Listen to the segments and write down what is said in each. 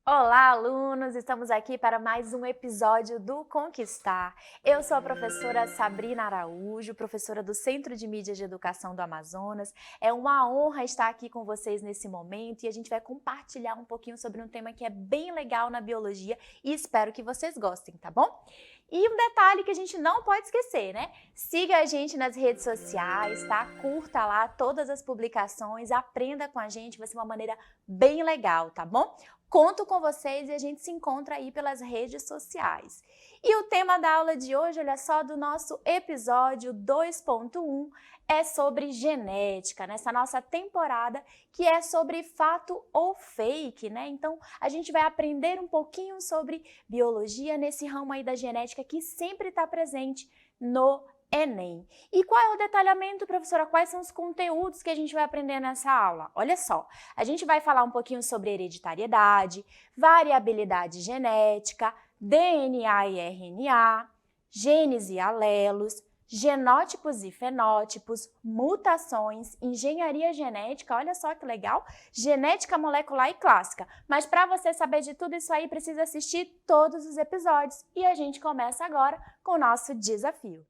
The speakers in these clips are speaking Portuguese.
Olá, alunos! Estamos aqui para mais um episódio do Conquistar. Eu sou a professora Sabrina Araújo, professora do Centro de Mídias de Educação do Amazonas. É uma honra estar aqui com vocês nesse momento e a gente vai compartilhar um pouquinho sobre um tema que é bem legal na biologia e espero que vocês gostem, tá bom? E um detalhe que a gente não pode esquecer, né? Siga a gente nas redes sociais, tá? Curta lá todas as publicações, aprenda com a gente, vai ser uma maneira bem legal, tá bom? Conto com vocês e a gente se encontra aí pelas redes sociais. E o tema da aula de hoje, olha só, do nosso episódio 2.1 é sobre genética, nessa nossa temporada que é sobre fato ou fake, né? Então, a gente vai aprender um pouquinho sobre biologia nesse ramo aí da genética que sempre está presente no Enem. E qual é o detalhamento, professora? Quais são os conteúdos que a gente vai aprender nessa aula? Olha só, a gente vai falar um pouquinho sobre hereditariedade, variabilidade genética, DNA e RNA, genes e alelos, genótipos e fenótipos, mutações, engenharia genética, olha só que legal, genética molecular e clássica. Mas para você saber de tudo isso aí, precisa assistir todos os episódios. E a gente começa agora com o nosso desafio.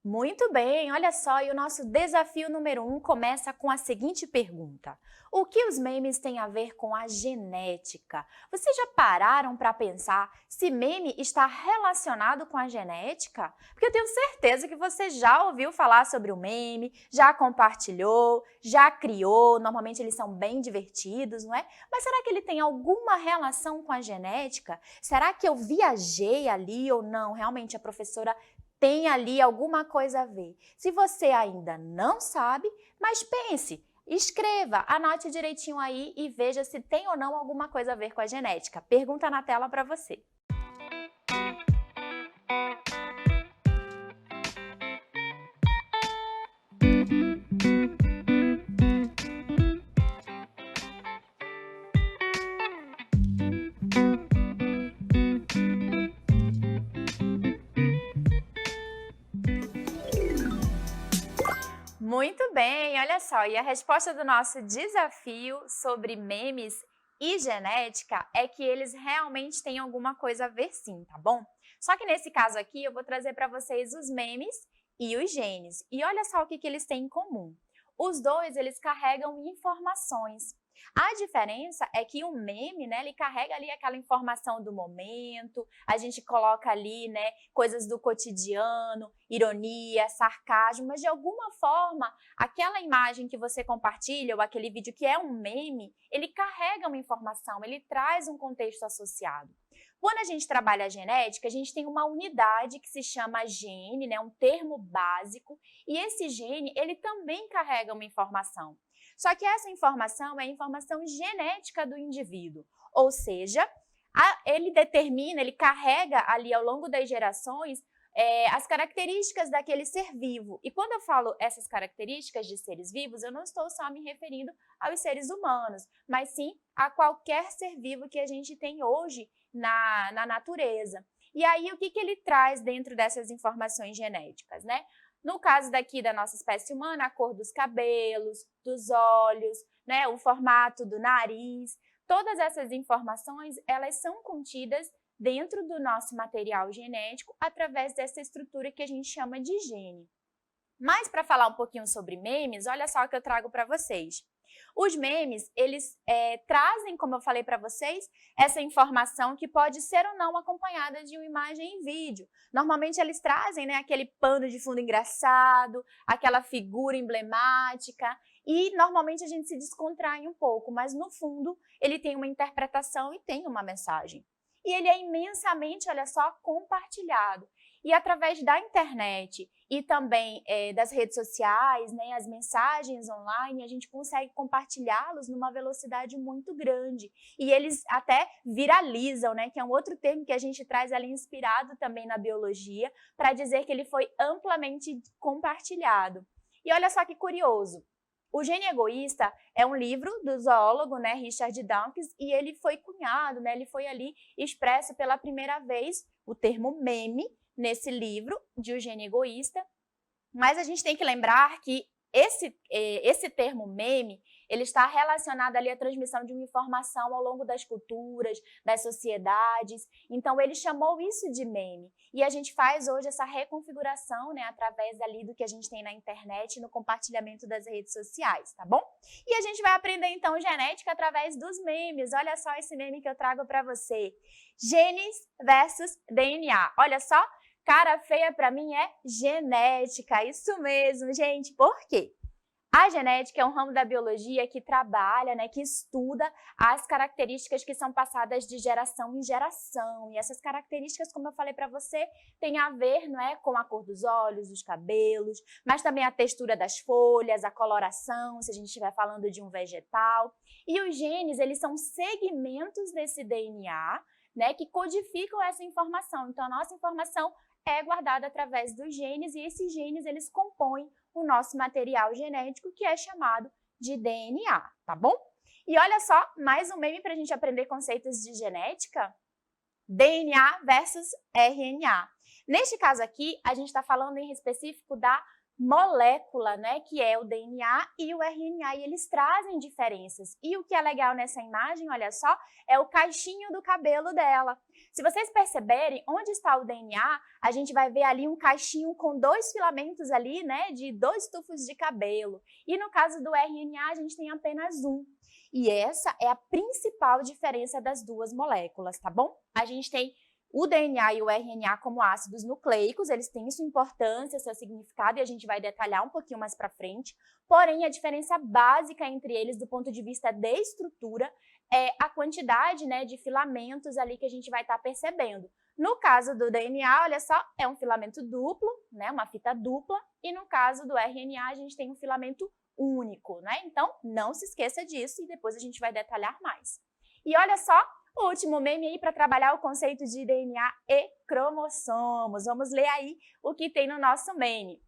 Muito bem, olha só, e o nosso desafio número 1 começa com a seguinte pergunta. O que os memes têm a ver com a genética? Vocês já pararam para pensar se meme está relacionado com a genética? Porque eu tenho certeza que você já ouviu falar sobre o meme, já compartilhou, já criou, normalmente eles são bem divertidos, não é? Mas será que ele tem alguma relação com a genética? Será que eu viajei ali ou não? Realmente a professora tem ali alguma coisa a ver. Se você ainda não sabe, mas pense, escreva, anote direitinho aí e veja se tem ou não alguma coisa a ver com a genética. Pergunta na tela para você. Muito bem, olha só, e a resposta do nosso desafio sobre memes e genética é que eles realmente têm alguma coisa a ver sim, tá bom? Só que nesse caso aqui eu vou trazer para vocês os memes e os genes. E olha só o que eles têm em comum. Os dois, eles carregam informações. A diferença é que o meme, né, ele carrega ali aquela informação do momento, a gente coloca ali, né, coisas do cotidiano, ironia, sarcasmo, mas de alguma forma, aquela imagem que você compartilha ou aquele vídeo que é um meme, ele carrega uma informação, ele traz um contexto associado. Quando a gente trabalha a genética, a gente tem uma unidade que se chama gene, né, um termo básico, e esse gene, ele também carrega uma informação. Só que essa informação é a informação genética do indivíduo, ou seja, ele determina, ele carrega ali ao longo das gerações as características daquele ser vivo. E quando eu falo essas características de seres vivos, eu não estou só me referindo aos seres humanos, mas sim a qualquer ser vivo que a gente tem hoje na natureza. E aí, o que ele traz dentro dessas informações genéticas, né? No caso daqui da nossa espécie humana, a cor dos cabelos, dos olhos, né, o formato do nariz, todas essas informações, elas são contidas dentro do nosso material genético através dessa estrutura que a gente chama de gene. Mas para falar um pouquinho sobre memes, olha só o que eu trago para vocês. Os memes, eles trazem, como eu falei para vocês, essa informação que pode ser ou não acompanhada de uma imagem em vídeo. Normalmente eles trazem, né, aquele pano de fundo engraçado, aquela figura emblemática e normalmente a gente se descontrai um pouco, mas no fundo ele tem uma interpretação e tem uma mensagem. E ele é imensamente, olha só, compartilhado. E através da internet e também das redes sociais, né, as mensagens online, a gente consegue compartilhá-los numa velocidade muito grande. E eles até viralizam, né, que é um outro termo que a gente traz ali inspirado também na biologia, para dizer que ele foi amplamente compartilhado. E olha só que curioso. O Gene Egoísta é um livro do zoólogo, né, Richard Dawkins, e ele foi cunhado, né, ele foi ali expresso pela primeira vez o termo meme nesse livro de O Gene Egoísta. Mas a gente tem que lembrar que esse termo meme, ele está relacionado ali à transmissão de uma informação ao longo das culturas, das sociedades. Então, ele chamou isso de meme. E a gente faz hoje essa reconfiguração, né, através ali do que a gente tem na internet, no compartilhamento das redes sociais, tá bom? E a gente vai aprender, então, genética através dos memes. Olha só esse meme que eu trago para você. Genes versus DNA. Olha só. Cara feia para mim é genética, isso mesmo, gente. Por quê? A genética é um ramo da biologia que trabalha, né, que estuda as características que são passadas de geração em geração. E essas características, como eu falei para você, têm a ver, não é, com a cor dos olhos, dos cabelos, mas também a textura das folhas, a coloração, se a gente estiver falando de um vegetal. E os genes, eles são segmentos desse DNA, né, que codificam essa informação. Então, a nossa informação é guardada através dos genes, e esses genes, eles compõem o nosso material genético, que é chamado de DNA, tá bom? E olha só, mais um meme para a gente aprender conceitos de genética. DNA versus RNA. Neste caso aqui, a gente está falando em específico da molécula, né, que é o DNA e o RNA, e eles trazem diferenças. E o que é legal nessa imagem, olha só, é o caixinho do cabelo dela. Se vocês perceberem, onde está o DNA, a gente vai ver ali um caixinho com 2 filamentos ali, né, de 2 tufos de cabelo. E no caso do RNA, a gente tem apenas um. E essa é a principal diferença das duas moléculas, tá bom? A gente tem o DNA e o RNA como ácidos nucleicos, eles têm sua importância, seu significado, e a gente vai detalhar um pouquinho mais para frente. Porém, a diferença básica entre eles, do ponto de vista de estrutura, é a quantidade, né, de filamentos ali que a gente vai estar percebendo. No caso do DNA, olha só, é um filamento duplo, né, uma fita dupla, e no caso do RNA, a gente tem um filamento único, né? Então, não se esqueça disso e depois a gente vai detalhar mais. E olha só, o último meme aí para trabalhar o conceito de DNA e cromossomos. Vamos ler aí o que tem no nosso meme.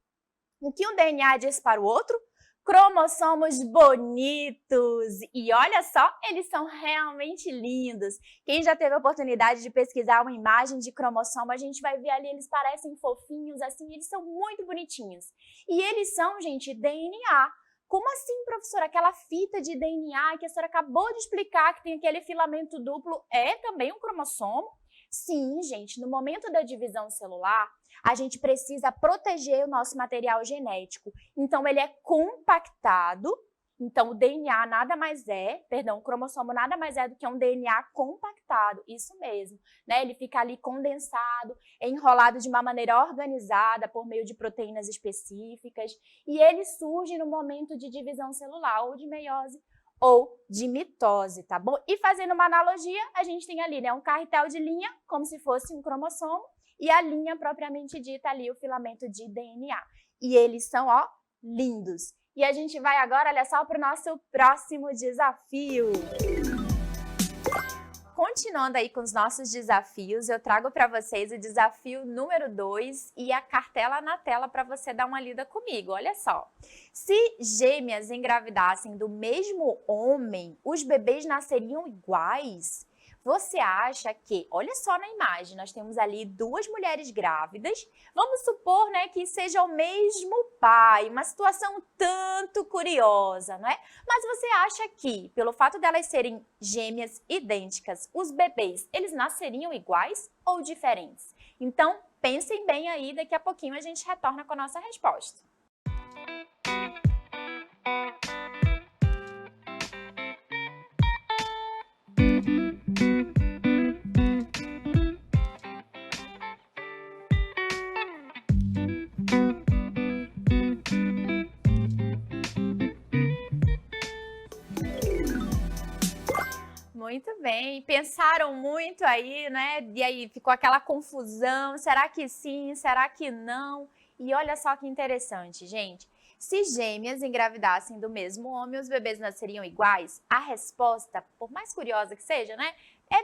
O que um DNA diz para o outro? Cromossomos bonitos! E olha só, eles são realmente lindos. Quem já teve a oportunidade de pesquisar uma imagem de cromossomo, a gente vai ver ali, eles parecem fofinhos, assim, eles são muito bonitinhos. E eles são, gente, DNA. Como assim, professora? Aquela fita de DNA que a senhora acabou de explicar, que tem aquele filamento duplo, é também um cromossomo? Sim, gente, no momento da divisão celular, a gente precisa proteger o nosso material genético. Então, ele é compactado. Então, o DNA nada mais é, perdão, o cromossomo nada mais é do que um DNA compactado, isso mesmo, né? Ele fica ali condensado, enrolado de uma maneira organizada por meio de proteínas específicas, e ele surge no momento de divisão celular, ou de meiose, ou de mitose, tá bom? E fazendo uma analogia, a gente tem ali, né, um carretel de linha, como se fosse um cromossomo, e a linha propriamente dita ali, o filamento de DNA. E eles são, ó, lindos. E a gente vai agora, olha só, para o nosso próximo desafio. Continuando aí com os nossos desafios, eu trago para vocês o desafio número 2 e a cartela na tela para você dar uma lida comigo. Olha só, se gêmeas engravidassem do mesmo homem, os bebês nasceriam iguais? Você acha que, olha só na imagem, nós temos ali 2 mulheres grávidas, vamos supor, né, que seja o mesmo pai, uma situação tanto curiosa, não é? Mas você acha que, pelo fato delas serem gêmeas idênticas, os bebês, eles nasceriam iguais ou diferentes? Então, pensem bem aí, daqui a pouquinho a gente retorna com a nossa resposta. Muito bem, pensaram muito aí, né? E aí ficou aquela confusão, será que sim, será que não? E olha só que interessante, gente. Se gêmeas engravidassem do mesmo homem, os bebês nasceriam iguais? A resposta, por mais curiosa que seja, né?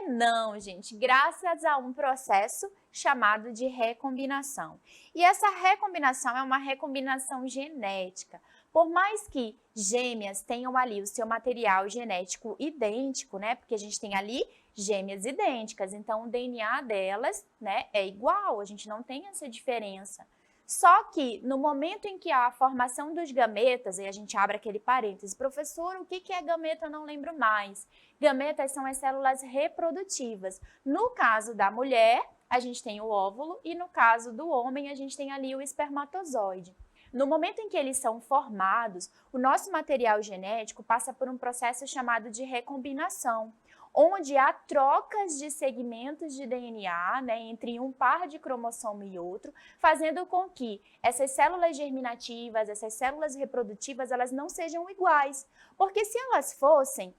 Não, gente, graças a um processo chamado de recombinação. E essa recombinação é uma recombinação genética. Por mais que gêmeas tenham ali o seu material genético idêntico, né? Porque a gente tem ali gêmeas idênticas, então o DNA delas, né, é igual, a gente não tem essa diferença. Só que no momento em que há a formação dos gametas, e a gente abre aquele parêntese, professor, o que é gameta? Eu não lembro mais. Gametas são as células reprodutivas. No caso da mulher, a gente tem o óvulo e no caso do homem, a gente tem ali o espermatozoide. No momento em que eles são formados, o nosso material genético passa por um processo chamado de recombinação, onde há trocas de segmentos de DNA, né, entre um par de cromossomo e outro, fazendo com que essas células germinativas, essas células reprodutivas, elas não sejam iguais. Porque se elas fossem,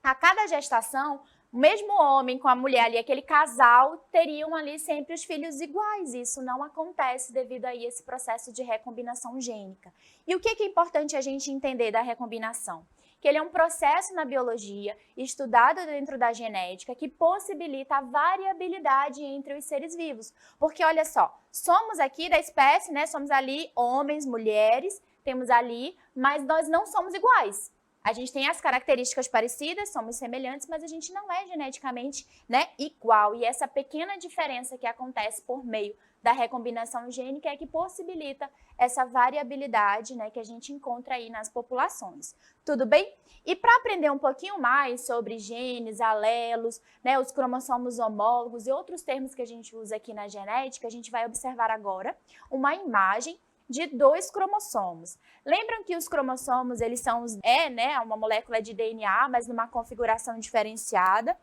a cada gestação, o mesmo homem com a mulher ali, aquele casal, teriam ali sempre os filhos iguais. Isso não acontece devido a esse processo de recombinação gênica. E o que é importante a gente entender da recombinação? Que ele é um processo na biologia, estudado dentro da genética, que possibilita a variabilidade entre os seres vivos. Porque, olha só, somos aqui da espécie, né? Somos ali homens, mulheres, temos ali, mas nós não somos iguais. A gente tem as características parecidas, somos semelhantes, mas a gente não é geneticamente, né, igual. E essa pequena diferença que acontece por meio da recombinação gênica é que possibilita essa variabilidade, né, que a gente encontra aí nas populações. Tudo bem? E para aprender um pouquinho mais sobre genes, alelos, né, os cromossomos homólogos e outros termos que a gente usa aqui na genética, a gente vai observar agora uma imagem de 2 cromossomos. Lembram que os cromossomos, eles são né, uma molécula de DNA, mas numa configuração diferenciada,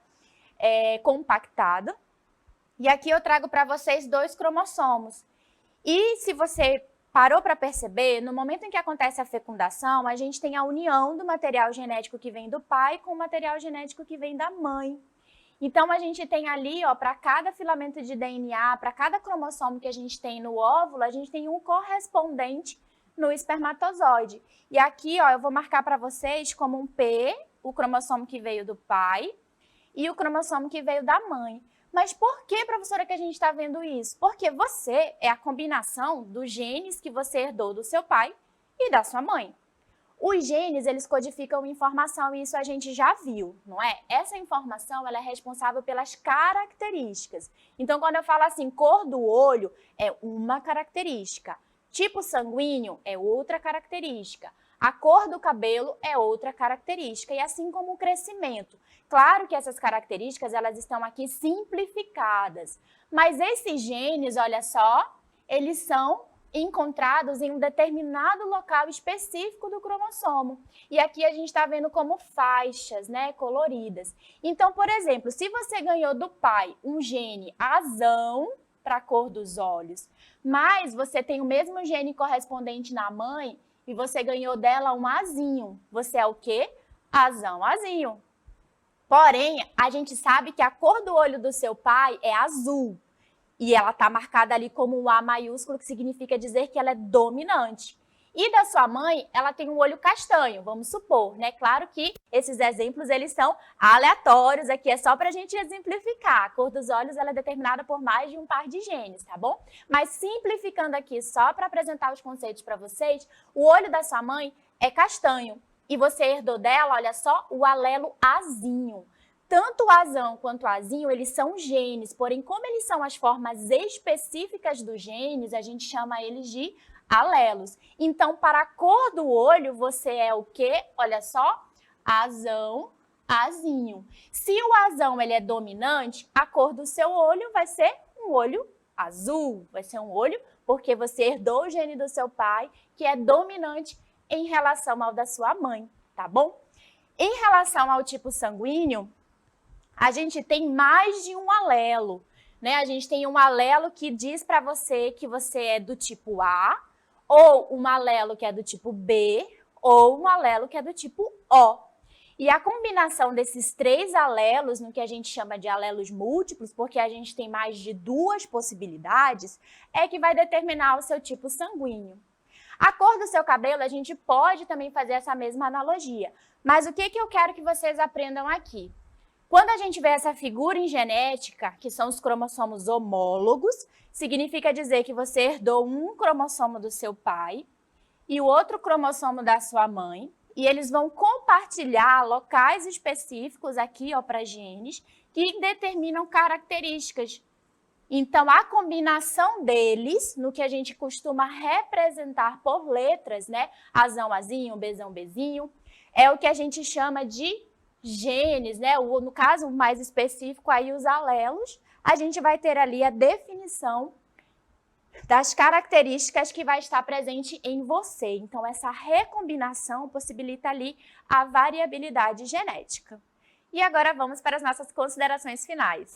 compactada. E aqui eu trago para vocês 2 cromossomos. E se você parou para perceber, no momento em que acontece a fecundação, a gente tem a união do material genético que vem do pai com o material genético que vem da mãe. Então, a gente tem ali, ó, para cada filamento de DNA, para cada cromossomo que a gente tem no óvulo, a gente tem um correspondente no espermatozoide. E aqui, ó, eu vou marcar para vocês como um P, o cromossomo que veio do pai, e o cromossomo que veio da mãe. Mas por que, professora, que a gente está vendo isso? Porque você é a combinação dos genes que você herdou do seu pai e da sua mãe. Os genes, eles codificam informação e isso a gente já viu, não é? Essa informação, ela é responsável pelas características. Então, quando eu falo assim, cor do olho é uma característica, tipo sanguíneo é outra característica, a cor do cabelo é outra característica e assim como o crescimento. Claro que essas características, elas estão aqui simplificadas, mas esses genes, olha só, eles são encontrados em um determinado local específico do cromossomo. E aqui a gente está vendo como faixas, né, coloridas. Então, por exemplo, se você ganhou do pai um gene azão para a cor dos olhos, mas você tem o mesmo gene correspondente na mãe e você ganhou dela um azinho, você é o quê? Azão, azinho. Porém, a gente sabe que a cor do olho do seu pai é azul. E ela está marcada ali como um A maiúsculo, que significa dizer que ela é dominante. E da sua mãe, ela tem um olho castanho, vamos supor, né? Claro que esses exemplos, eles são aleatórios, aqui é só para a gente exemplificar. A cor dos olhos, ela é determinada por mais de um par de genes, tá bom? Mas simplificando aqui, só para apresentar os conceitos para vocês, o olho da sua mãe é castanho. E você herdou dela, olha só, o alelo azinho. Tanto o azão quanto o azinho, eles são genes, porém, como eles são as formas específicas dos genes, a gente chama eles de alelos. Então, para a cor do olho, você é o quê? Olha só, azão, azinho. Se o azão ele é dominante, a cor do seu olho vai ser um olho azul, vai ser um olho porque você herdou o gene do seu pai, que é dominante em relação ao da sua mãe, tá bom? Em relação ao tipo sanguíneo, a gente tem mais de um alelo, né? A gente tem um alelo que diz para você que você é do tipo A, ou um alelo que é do tipo B, ou um alelo que é do tipo O. E a combinação desses 3 alelos, no que a gente chama de alelos múltiplos, porque a gente tem mais de 2 possibilidades, é que vai determinar o seu tipo sanguíneo. A cor do seu cabelo, a gente pode também fazer essa mesma analogia. Mas o que eu quero que vocês aprendam aqui? Quando a gente vê essa figura em genética, que são os cromossomos homólogos, significa dizer que você herdou um cromossomo do seu pai e o outro cromossomo da sua mãe, e eles vão compartilhar locais específicos aqui, ó, para genes, que determinam características. Então, a combinação deles, no que a gente costuma representar por letras, né? Azão, Azinho, Bezão, Bezinho, é o que a gente chama de genes, né? No caso mais específico, aí os alelos, a gente vai ter ali a definição das características que vai estar presente em você. Então, essa recombinação possibilita ali a variabilidade genética. E agora vamos para as nossas considerações finais.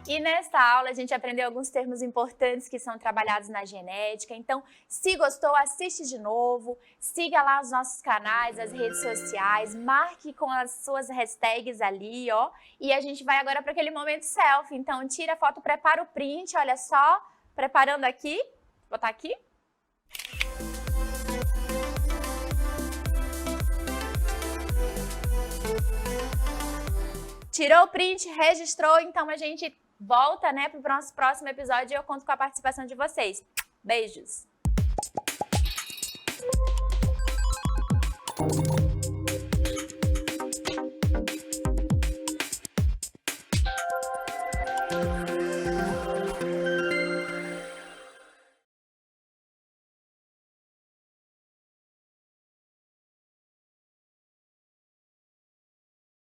E nesta aula a gente aprendeu alguns termos importantes que são trabalhados na genética. Então, se gostou, assiste de novo, siga lá os nossos canais, as redes sociais, marque com as suas hashtags ali, ó. E a gente vai agora para aquele momento selfie. Então, tira a foto, prepara o print, olha só, preparando aqui, vou botar aqui. Tirou o print, registrou, então a gente volta, né, para o nosso próximo episódio e eu conto com a participação de vocês. Beijos!